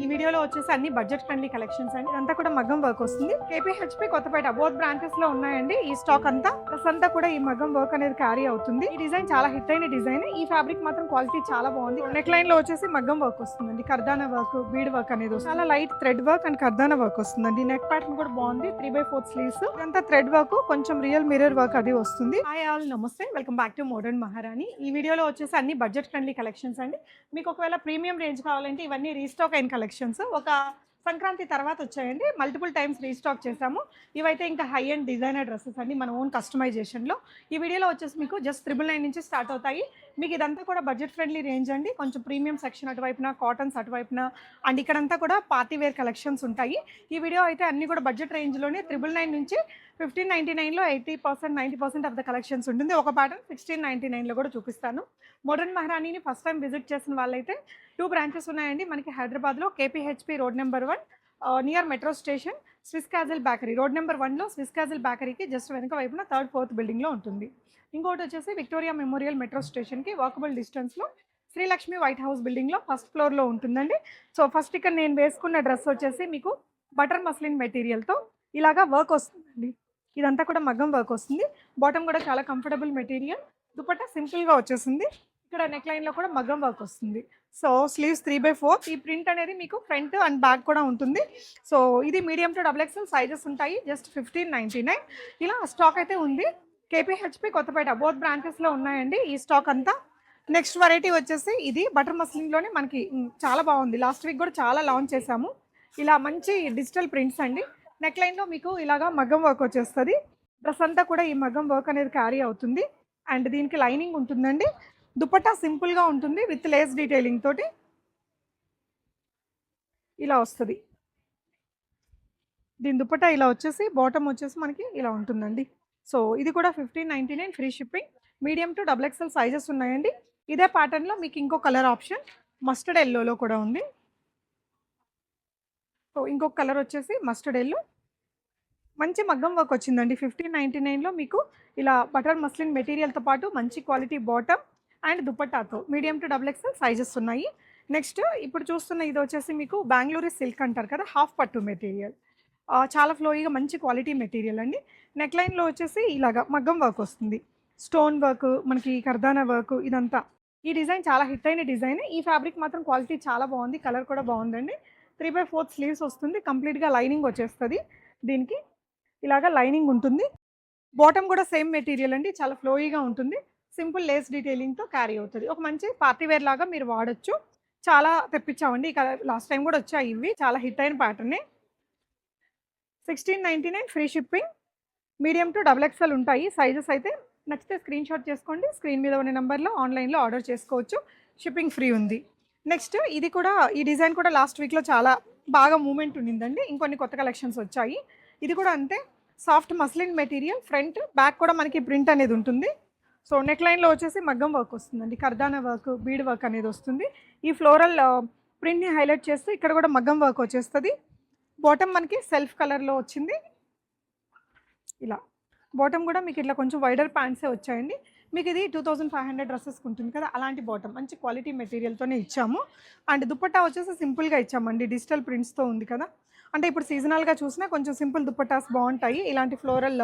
ఈ వీడియోలో వచ్చేసి అన్ని బడ్జెట్ ఫ్రెండ్లీ కలెక్షన్స్ అండి. ఇదంతా కూడా మగ్గం వర్క్ వస్తుంది. కేపీహెచ్పీ కొత్తపేట బోత్ బ్రాంచెస్ లో ఉన్నాయండి. ఈ స్టాక్ అంతా ప్లస్ అంతా కూడా ఈ మగ్గం వర్క్ అనేది క్యారీ అవుతుంది. ఈ డిజైన్ చాలా హిట్ అయిన డిజైన్. ఈ ఫ్యాబ్రిక్ మాత్రం క్వాలిటీ చాలా బాగుంది. నెక్ లైన్ లో వచ్చేసి మగ్గం వర్క్ వస్తుందండి. కర్దానా వర్క్, బీడ్ వర్క్ అనేది వస్తుంది. చాలా లైట్ థ్రెడ్ వర్క్ అండ్ కర్దానా వర్క్ వస్తుందండి. నెక్ ప్యాటర్న్ కూడా బాగుంది. 3/4 స్లీవ్స్. ఇదంతా థ్రెడ్ వర్క్, కొంచెం రియల్ మిర్రర్ వర్క్ అది వస్తుంది. Hi all, namaste, welcome back to Modern Maharani. ఈ వీడియోలో వచ్చేసి అన్ని బడ్జెట్ ఫ్రెండ్లీ కలెక్షన్స్ అండి. మీకు ఒకవేళ ప్రీమియం రేంజ్ కావాలంటే ఇవన్నీ రీస్టాక్ అయిన కలెక్షన్స్. ఒక సంక్రాంతి తర్వాత వచ్చాయండి. మల్టిపుల్ టైమ్స్ రీస్టాక్ చేసాము. ఇవైతే ఇంకా హై అండ్ డిజైనర్ డ్రెస్సెస్ అండి, మన ఓన్ కస్టమైజేషన్లో. ఈ వీడియోలో వచ్చేసి మీకు జస్ట్ 999 నుంచి స్టార్ట్ అవుతాయి. మీకు ఇదంతా కూడా బడ్జెట్ ఫ్రెండ్లీ రేంజ్ అండి. కొంచెం ప్రీమియం సెక్షన్ అటువైపున, కాటన్స్ అటువైపున, అండ్ ఇక్కడంతా కూడా పార్టీ వేర్ కలెక్షన్స్ ఉంటాయి. ఈ వీడియో అయితే అన్ని కూడా బడ్జెట్ రేంజ్లోనే 999 నుంచి 1599లో 80%, 90% ఆఫ్ ద కలెక్షన్స్ ఉంటుంది. ఒక ప్యాటర్న్ 1699లో కూడా చూపిస్తాను. మోడర్న్ మహారాణిని ఫస్ట్ టైం విజిట్ చేసిన వాళ్ళైతే 2 బ్రాంచెస్ ఉన్నాయండి మనకి హైదరాబాద్లో. KPHB road number 1 near metro station, Swiss Castle Bakery road number 1లో స్విస్ క్యాజిల్ బేకరీకి జస్ట్ వెనక వైపున 3rd, 4th బిల్డింగ్లో ఉంటుంది. ఇంకోటి వచ్చేసి విక్టోరియా మెమోరియల్ మెట్రో స్టేషన్కి వాకబుల్ డిస్టెన్స్లో శ్రీలక్ష్మి వైట్ హౌస్ బిల్డింగ్లో 1st ఫ్లోర్లో ఉంటుందండి. సో ఫస్ట్ ఇక్కడ నేను వేసుకున్న డ్రెస్ వచ్చేసి మీకు బటర్ మస్లిన్ మెటీరియల్తో ఇలాగా వర్క్ వస్తుందండి. ఇదంతా కూడా మగ్గం వర్క్ వస్తుంది. బాటమ్ కూడా చాలా కంఫర్టబుల్ మెటీరియల్. దుపట్టా సింపుల్గా వచ్చేసింది. ఇక్కడ నెక్ లైన్లో కూడా మగ్గం వర్క్ వస్తుంది. So sleeves 3/4. ఈ ప్రింట్ అనేది మీకు ఫ్రంట్ అండ్ బ్యాక్ కూడా ఉంటుంది. సో ఇది మీడియం టు XXL సైజెస్ ఉంటాయి. జస్ట్ 1599 ఇలా స్టాక్ అయితే ఉంది. కేపీహెచ్పీ కొత్తపేట బోత్ బ్రాంచెస్లో ఉన్నాయండి ఈ స్టాక్ అంతా. నెక్స్ట్ వెరైటీ వచ్చేసి ఇది బటర్ మస్లిన్లోనే మనకి చాలా బాగుంది. లాస్ట్ వీక్ కూడా చాలా లాంచ్ చేశాము. ఇలా మంచి డిజిటల్ ప్రింట్స్ అండి. నెక్ లైన్లో మీకు ఇలాగా మగ్గం వర్క్ వచ్చేస్తుంది. డ్రెస్ అంతా కూడా ఈ మగ్గం వర్క్ అనేది క్యారీ అవుతుంది. అండ్ దీనికి లైనింగ్ ఉంటుందండి. దుపట్టా సింపుల్గా ఉంటుంది విత్ లేస్ డీటెయిలింగ్ తోటి ఇలా వస్తుంది. దీని దుపట్టా ఇలా వచ్చేసి బాటమ్ వచ్చేసి మనకి ఇలా ఉంటుందండి. సో ఇది కూడా 1599 free shipping. Medium to XXL sizes ఉన్నాయండి. ఇదే ప్యాటర్న్లో మీకు ఇంకో కలర్ ఆప్షన్ మస్టర్డ్ ఎల్లోలో కూడా ఉంది. సో ఇంకొక కలర్ వచ్చేసి మస్టర్డ్ ఎల్లో. మంచి మగ్గం వర్క్ వచ్చిందండి. 1599లో మీకు ఇలా బటర్ మస్లిన్ మెటీరియల్తో పాటు మంచి క్వాలిటీ బాటమ్ అండ్ దుపట్టాతో మీడియం టు XXL సైజెస్ ఉన్నాయి. నెక్స్ట్ ఇప్పుడు చూస్తున్న ఇది వచ్చేసి మీకు బెంగళూరు సిల్క్ అంటారు కదా, హాఫ్ పట్టు మెటీరియల్. చాలా ఫ్లోయిగా మంచి క్వాలిటీ మెటీరియల్ అండి. నెక్ లైన్లో వచ్చేసి ఇలాగా మగ్గం వర్క్ వస్తుంది. స్టోన్ వర్క్, మనకి కర్దానా వర్క్, ఇదంతా. ఈ డిజైన్ చాలా హిట్ అయిన డిజైన్. ఈ ఫ్యాబ్రిక్ మాత్రం క్వాలిటీ చాలా బాగుంది. కలర్ కూడా బాగుందండి. 3/4 స్లీవ్స్ వస్తుంది. కంప్లీట్గా లైనింగ్ వచ్చేస్తుంది. దీనికి ఇలాగా లైనింగ్ ఉంటుంది. బాటమ్ కూడా సేమ్ మెటీరియల్ అండి. చాలా ఫ్లోయిగా ఉంటుంది. సింపుల్ లేస్ డీటెయిలింగ్తో క్యారీ అవుతుంది. ఒక మంచి పార్టీ వేర్ లాగా మీరు వాడచ్చు. చాలా తెప్పించామండి. ఇక లాస్ట్ టైం కూడా వచ్చాయి ఇవి. చాలా హిట్ అయిన ప్యాటర్నే. 1699 free shipping. Medium to XXL ఉంటాయి సైజెస్ అయితే. నచ్చితే స్క్రీన్ షాట్ చేసుకోండి. స్క్రీన్ మీద ఉన్న నెంబర్లో ఆన్లైన్లో ఆర్డర్ చేసుకోవచ్చు. షిప్పింగ్ ఫ్రీ ఉంది. నెక్స్ట్ ఇది కూడా, ఈ డిజైన్ కూడా లాస్ట్ వీక్లో చాలా బాగా మూమెంట్ ఉండిందండి. ఇంకొన్ని కొత్త కలెక్షన్స్ వచ్చాయి. ఇది కూడా అంతే. Soft muslin material. Front back కూడా మనకి ప్రింట్ అనేది ఉంటుంది. సో నెక్ లైన్లో వచ్చేసి మగ్గం వర్క్ వస్తుందండి. కర్దానా వర్క్, బీడ్ వర్క్ అనేది వస్తుంది. ఈ ఫ్లోరల్ ప్రింట్ని హైలైట్ చేస్తూ ఇక్కడ కూడా మగ్గం వర్క్ వచ్చేస్తుంది. బాటమ్ మనకి సెల్ఫ్ కలర్లో వచ్చింది. ఇలా బాటమ్ కూడా మీకు ఇట్లా కొంచెం వైడర్ ప్యాంట్సే వచ్చాయండి. మీకు ఇది 2500 డ్రెస్సెస్కి ఉంటుంది కదా, అలాంటి బాటమ్ మంచి క్వాలిటీ మెటీరియల్తోనే ఇచ్చాము. అండ్ దుపట్టా వచ్చేసి సింపుల్గా ఇచ్చామండి. డిజిటల్ ప్రింట్స్తో ఉంది కదా, అంటే ఇప్పుడు సీజనల్గా చూసినా కొంచెం సింపుల్ దుపట్టాస్ బాగుంటాయి ఇలాంటి ఫ్లోరల్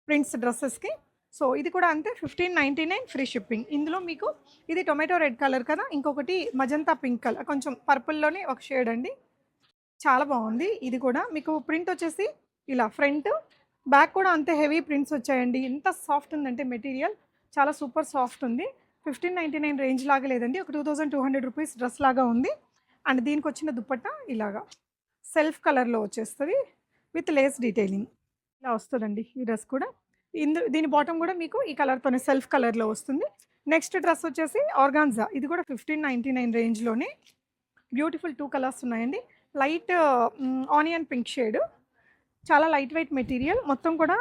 ప్రింట్స్ డ్రెస్సెస్కి. సో ఇది కూడా అంతే 1599 ఫ్రీ షిప్పింగ్. ఇందులో మీకు ఇది టొమాటో రెడ్ కలర్ కదా, ఇంకొకటి మజంతా పింక్ కలర్, కొంచెం పర్పుల్లోనే ఒక షేడ్ అండి. చాలా బాగుంది. ఇది కూడా మీకు ప్రింట్ వచ్చేసి ఇలా ఫ్రంట్ బ్యాక్ కూడా అంతే హెవీ ప్రింట్స్ వచ్చాయండి. ఎంత సాఫ్ట్ ఉందంటే మెటీరియల్ చాలా సూపర్ సాఫ్ట్ ఉంది. 1599 రేంజ్ లాగా లేదండి, ఒక 2200 రూపీస్ డ్రెస్ లాగా ఉంది. అండ్ దీనికి వచ్చిన దుపట్టా ఇలాగా సెల్ఫ్ కలర్లో వచ్చేస్తుంది విత్ లేస్ డీటెయిలింగ్ ఇలా వస్తుందండి. ఈ డ్రెస్ కూడా దీని బాటమ్ కూడా మీకు ఈ కలర్తోనే సెల్ఫ్ కలర్లో వస్తుంది. నెక్స్ట్ డ్రెస్ వచ్చేసి ఆర్గాన్జా. ఇది కూడా 1599 రేంజ్లోనే. బ్యూటిఫుల్ 2 కలర్స్ ఉన్నాయండి. Light onion pink shade. చాలా లైట్ వెయిట్ మెటీరియల్. మొత్తం కూడా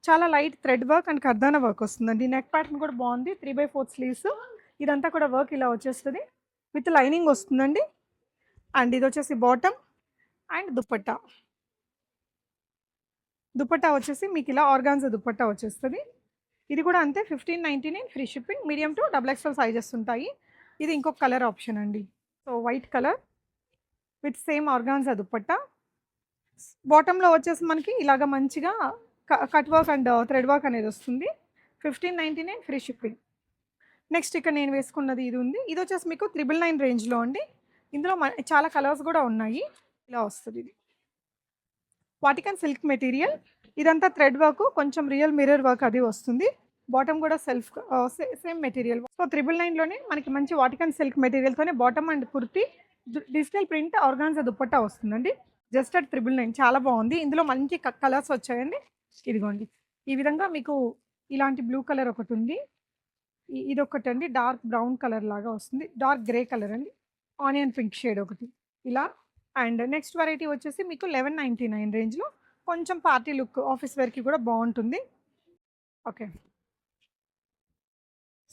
చాలా లైట్ థ్రెడ్ వర్క్ అండ్ కర్దానా వర్క్ వస్తుందండి. నెక్ ప్యాటర్న్ కూడా బాగుంది. 3/4 స్లీవ్స్. ఇదంతా కూడా వర్క్ ఇలా వచ్చేస్తుంది విత్ లైనింగ్ వస్తుందండి. అండ్ ఇది వచ్చేసి బాటమ్ అండ్ దుపట్టా. దుపట్టా వచ్చేసి మీకు ఇలా ఆర్గాన్జా దుపట్టా వచ్చేస్తుంది. ఇది కూడా అంతే 1599 free shipping. Medium to XXL sizes ఉంటాయి. ఇది ఇంకొక కలర్ ఆప్షన్ అండి. So white colour with same organza దుపట్టా. బాటంలో వచ్చేసి మనకి ఇలాగ మంచిగా cut work and thread work అనేది వస్తుంది. 1599 ఫ్రీ షిప్పింగ్. నెక్స్ట్ ఇక్కడ నేను వేసుకున్నది ఇది ఉంది. ఇది వచ్చేసి మీకు 999 రేంజ్లో అండి. ఇందులో చాలా కలర్స్ కూడా ఉన్నాయి. ఇలా వస్తుంది ఇది. వాటికన్ సిల్క్ మెటీరియల్, ఇదంతా థ్రెడ్ వర్క్, కొంచెం రియల్ మిర్రర్ వర్క్ అది వస్తుంది. బాటమ్ కూడా సెల్ఫ్ సేమ్ మెటీరియల్. సో 999లోనే మనకి మంచి వాటికన్ సిల్క్ మెటీరియల్తోనే బాటమ్ అండ్ కుర్తీ డిజిటల్ ప్రింట్ ఆర్గాన్జా దుపట్టా వస్తుందండి. జస్ట్ అట్ 999 చాలా బాగుంది. ఇందులో మంచి కలర్స్ వచ్చాయండి. ఇదిగోండి ఈ విధంగా మీకు ఇలాంటి బ్లూ కలర్ ఒకటి ఉంది. ఇదొకటి అండి డార్క్ బ్రౌన్ కలర్ లాగా వస్తుంది. డార్క్ గ్రే కలర్ అండి. ఆనియన్ పింక్ షేడ్ ఒకటి ఇలా. అండ్ నెక్స్ట్ వెరైటీ వచ్చేసి మీకు 1199 రేంజ్లో కొంచెం పార్టీ లుక్ ఆఫీస్ వేర్కి కూడా బాగుంటుంది. ఓకే,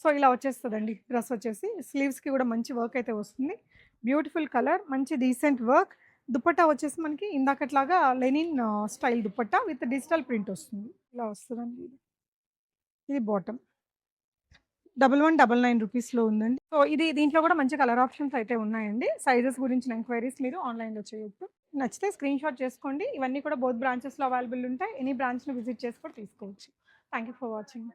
సో ఇలా వచ్చేస్తుందండి డ్రెస్ వచ్చేసి. స్లీవ్స్కి కూడా మంచి వర్క్ అయితే వస్తుంది. బ్యూటిఫుల్ కలర్, మంచి డీసెంట్ వర్క్. దుపట్టా వచ్చేసి మనకి ఇందాకట్లాగా లెనిన్ స్టైల్ దుపట్టా విత్ డిజిటల్ ప్రింట్ వస్తుంది. ఇలా వస్తుందండి ఇది. ఇది బాటమ్ 1199 రూపీస్లో ఉందండి. సో దీంట్లో కూడా మంచి కలర్ ఆప్షన్స్ అయితే ఉన్నాయండి. సైజెస్ గురించిన ఎంక్వైరీస్ మీరు ఆన్లైన్లో చేయొచ్చు. నచ్చితే స్క్రీన్ షాట్ చేసుకోండి. ఇవన్నీ కూడా బోత్ బ్రాంచెస్లో అవైలబుల్ ఉంటాయి. ఎనీ బ్రాంచ్ని విజిట్ చేసి కూడా తీసుకోవచ్చు. Thank you for watching.